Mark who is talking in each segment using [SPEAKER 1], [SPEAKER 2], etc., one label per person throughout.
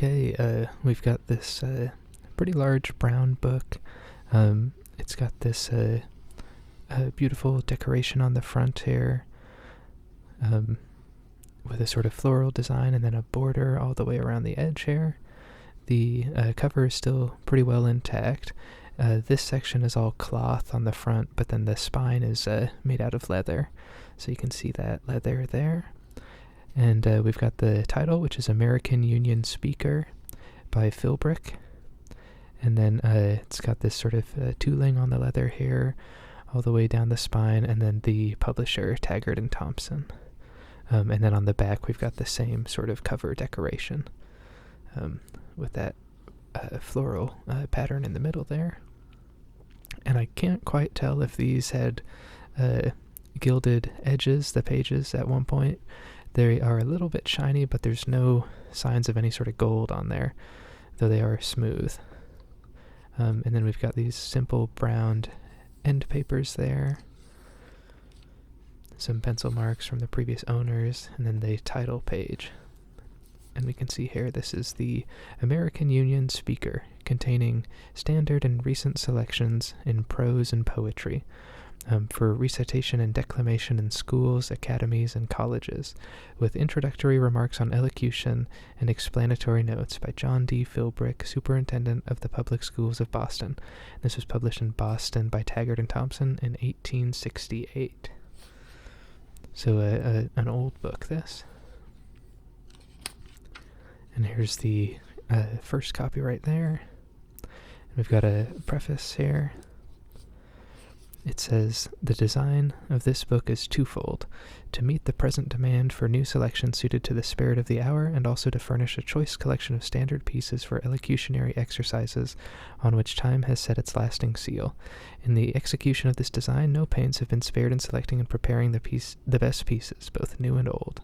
[SPEAKER 1] Okay, we've got this pretty large brown book. It's got this beautiful decoration on the front here, with a sort of floral design and then a border all the way around the edge here. The cover is still pretty well intact. This section is all cloth on the front, but then the spine is made out of leather. So you can see that leather there. And we've got the title, which is American Union Speaker by Philbrick. And then it's got this sort of tooling on the leather here, all the way down the spine, and then the publisher, Taggart and Thompson. And then on the back, we've got the same sort of cover decoration with that floral pattern in the middle there. And I can't quite tell if these had gilded edges, the pages, at one point. They are a little bit shiny, but there's no signs of any sort of gold on there, though they are smooth. And then we've got these simple browned end papers there. Some pencil marks from the previous owners, and then the title page. And we can see here, this is the American Union Speaker, containing standard and recent selections in prose and poetry, for recitation and declamation in schools, academies, and colleges, with introductory remarks on elocution and explanatory notes by John D. Philbrick, Superintendent of the Public Schools of Boston. This was published in Boston by Taggart and Thompson in 1868. So an old book, this. And here's the first copy right there. And we've got a preface here. It says, "The design of this book is twofold, to meet the present demand for new selections suited to the spirit of the hour, and also to furnish a choice collection of standard pieces for elocutionary exercises on which time has set its lasting seal. In the execution of this design, no pains have been spared in selecting and preparing the best pieces, both new and old."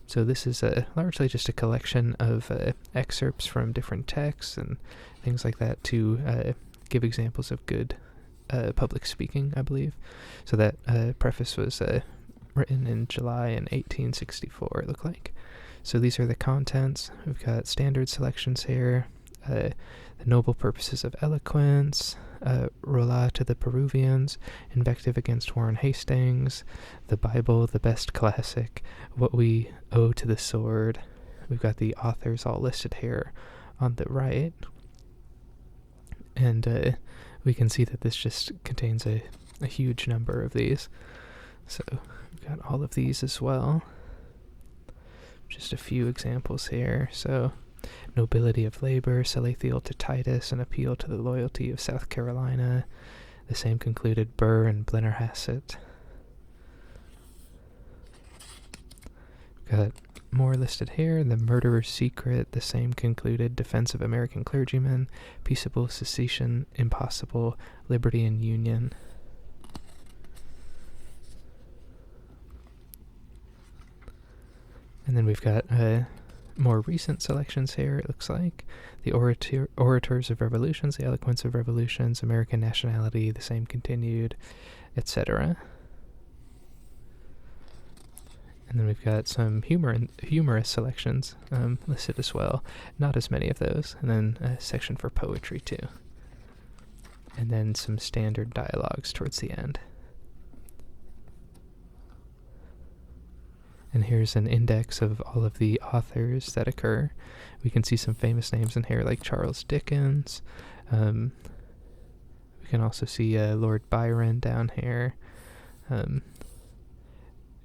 [SPEAKER 1] So this is largely just a collection of excerpts from different texts and things like that to give examples of good public speaking, I believe. So that preface was written in July in 1864, it looked like. So these are the contents. We've got standard selections here, the noble purposes of eloquence, Rolla to the Peruvians, invective against Warren Hastings, the Bible, the best classic, what we owe to the sword. We've got the authors all listed here on the right. And we can see that this just contains a huge number of these. So we've got all of these as well. Just a few examples here. So, nobility of labor, Salathiel to Titus, an appeal to the loyalty of South Carolina. The same concluded Burr and Blennerhassett. Got more listed here. The murderer's secret, the same concluded defense of American clergymen, peaceable secession, impossible, liberty and union. And then we've got more recent selections here, it looks like. The orators of revolutions, the eloquence of revolutions, American nationality, the same continued, etc. And then we've got some humorous selections listed as well. Not as many of those. And then a section for poetry too. And then some standard dialogues towards the end. And here's an index of all of the authors that occur. We can see some famous names in here like Charles Dickens. We can also see Lord Byron down here.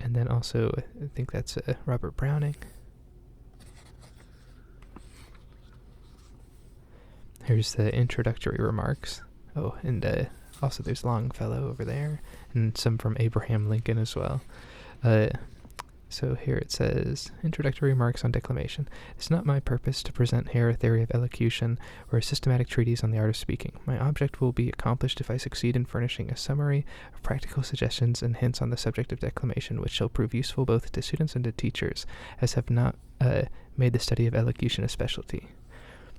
[SPEAKER 1] And then also, I think that's Robert Browning. Here's the introductory remarks. Oh, and also there's Longfellow over there, and some from Abraham Lincoln as well. So here it says, introductory remarks on declamation. It's not my purpose to present here a theory of elocution or a systematic treatise on the art of speaking. My object will be accomplished if I succeed in furnishing a summary of practical suggestions and hints on the subject of declamation, which shall prove useful both to students and to teachers, as have not made the study of elocution a specialty.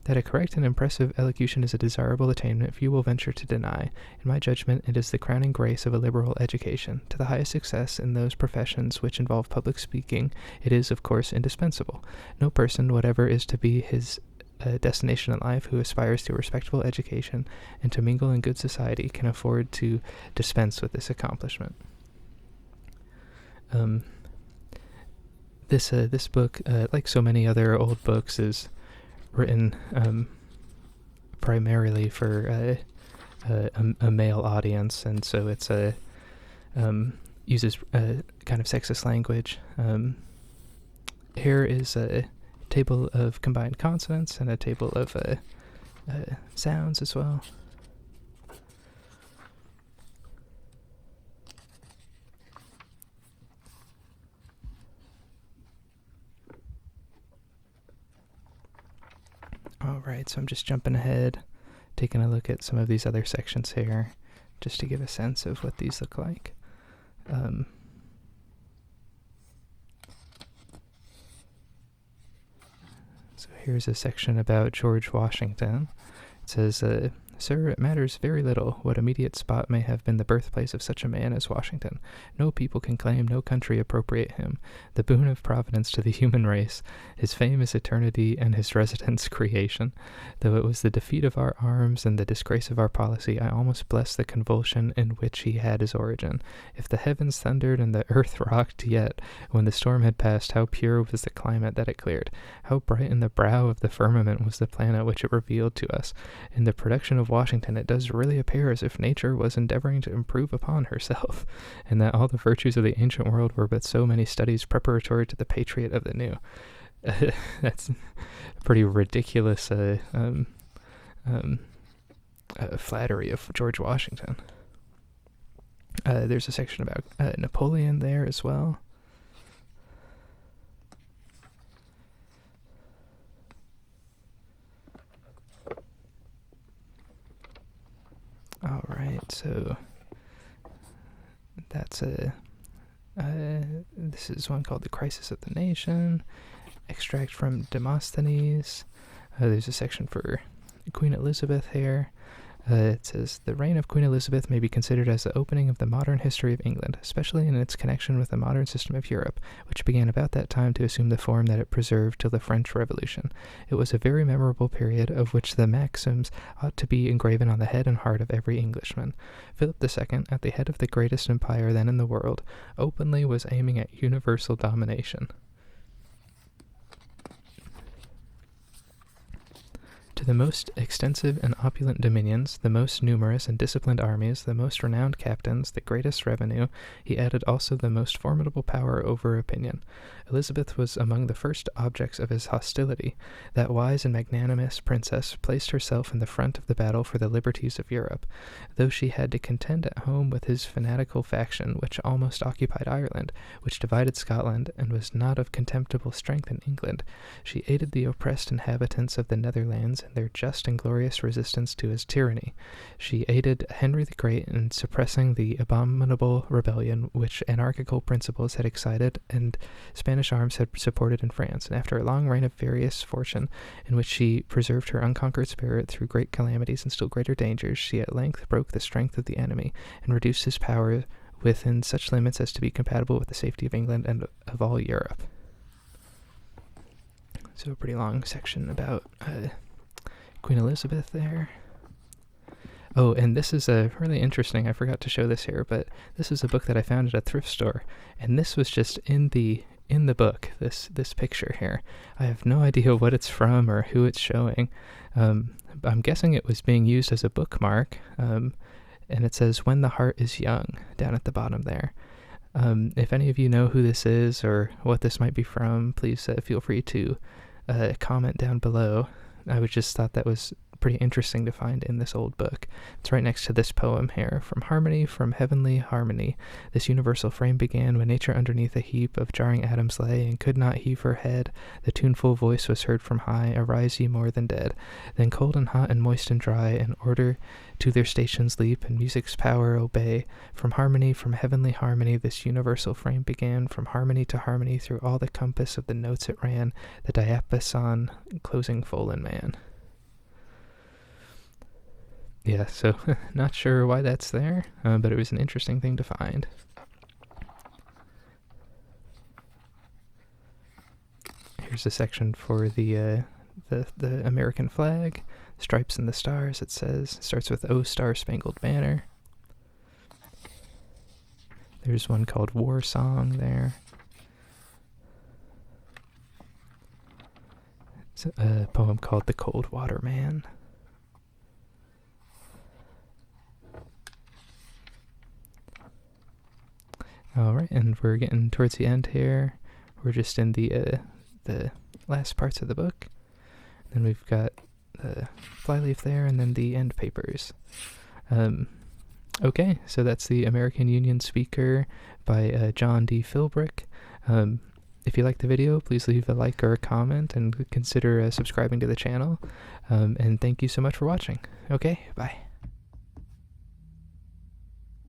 [SPEAKER 1] That a correct and impressive elocution is a desirable attainment, few will venture to deny. In my judgment, it is the crowning grace of a liberal education. To the highest success in those professions which involve public speaking, it is, of course, indispensable. No person whatever is to be his destination in life who aspires to a respectable education and to mingle in good society can afford to dispense with this accomplishment. This book, like so many other old books, is written primarily for a male audience, and so it's uses kind of sexist language. Here is a table of combined consonants and a table of sounds as well. Alright, so I'm just jumping ahead, taking a look at some of these other sections here, just to give a sense of what these look like. So here's a section about George Washington. It says, Sir, it matters very little what immediate spot may have been the birthplace of such a man as Washington. No people can claim, no country appropriate him. The boon of Providence to the human race. His fame is eternity, and his residence creation. Though it was the defeat of our arms and the disgrace of our policy, I almost bless the convulsion in which he had his origin. If the heavens thundered and the earth rocked, yet, when the storm had passed, how pure was the climate that it cleared. How bright in the brow of the firmament was the planet which it revealed to us. In the production of Washington, it does really appear as if nature was endeavoring to improve upon herself, and that all the virtues of the ancient world were but so many studies preparatory to the patriot of the new. That's a pretty ridiculous flattery of George Washington. There's a section about Napoleon there as well. Alright, so that's this is one called The Crisis of the Nation, extract from Demosthenes. There's a section for Queen Elizabeth here. It says, the reign of Queen Elizabeth may be considered as the opening of the modern history of England, especially in its connection with the modern system of Europe, which began about that time to assume the form that it preserved till the French Revolution. It was a very memorable period, of which the maxims ought to be engraven on the head and heart of every Englishman. Philip II, at the head of the greatest empire then in the world, openly was aiming at universal domination. To the most extensive and opulent dominions, the most numerous and disciplined armies, the most renowned captains, the greatest revenue, he added also the most formidable power over opinion. Elizabeth was among the first objects of his hostility. That wise and magnanimous princess placed herself in the front of the battle for the liberties of Europe, though she had to contend at home with his fanatical faction, which almost occupied Ireland, which divided Scotland, and was not of contemptible strength in England. She aided the oppressed inhabitants of the Netherlands in their just and glorious resistance to his tyranny. She aided Henry the Great in suppressing the abominable rebellion which anarchical principles had excited and Spanish arms had supported in France, and after a long reign of various fortune, in which she preserved her unconquered spirit through great calamities and still greater dangers, she at length broke the strength of the enemy, and reduced his power within such limits as to be compatible with the safety of England and of all Europe. So a pretty long section about Queen Elizabeth there. Oh, and this is really interesting. I forgot to show this here, but this is a book that I found at a thrift store, and this was just in the book, this picture here. I have no idea what it's from or who it's showing. I'm guessing it was being used as a bookmark, and it says, "When the Heart is Young," down at the bottom there. If any of you know who this is or what this might be from, please feel free to comment down below. I just thought that was pretty interesting to find in this old book. It's right next to this poem here. From harmony, from heavenly harmony, this universal frame began when nature underneath a heap of jarring atoms lay, and could not heave her head. The tuneful voice was heard from high, arise ye more than dead. Then cold and hot and moist and dry, in order to their stations leap, and music's power obey. From heavenly harmony, this universal frame began. From harmony to harmony, through all the compass of the notes it ran, the diapason closing full in man. Yeah, so not sure why that's there, but it was an interesting thing to find. Here's a section for the American flag, stripes and the stars. It says starts with "O Star Spangled Banner." There's one called "War Song" there. It's a poem called "The Cold Water Man." Alright, and we're getting towards the end here. We're just in the last parts of the book. Then we've got the flyleaf there, and then the end papers. Okay, so that's the American Union Speaker by John D. Philbrick. If you liked the video, please leave a like or a comment, and consider subscribing to the channel. And thank you so much for watching. Okay, bye.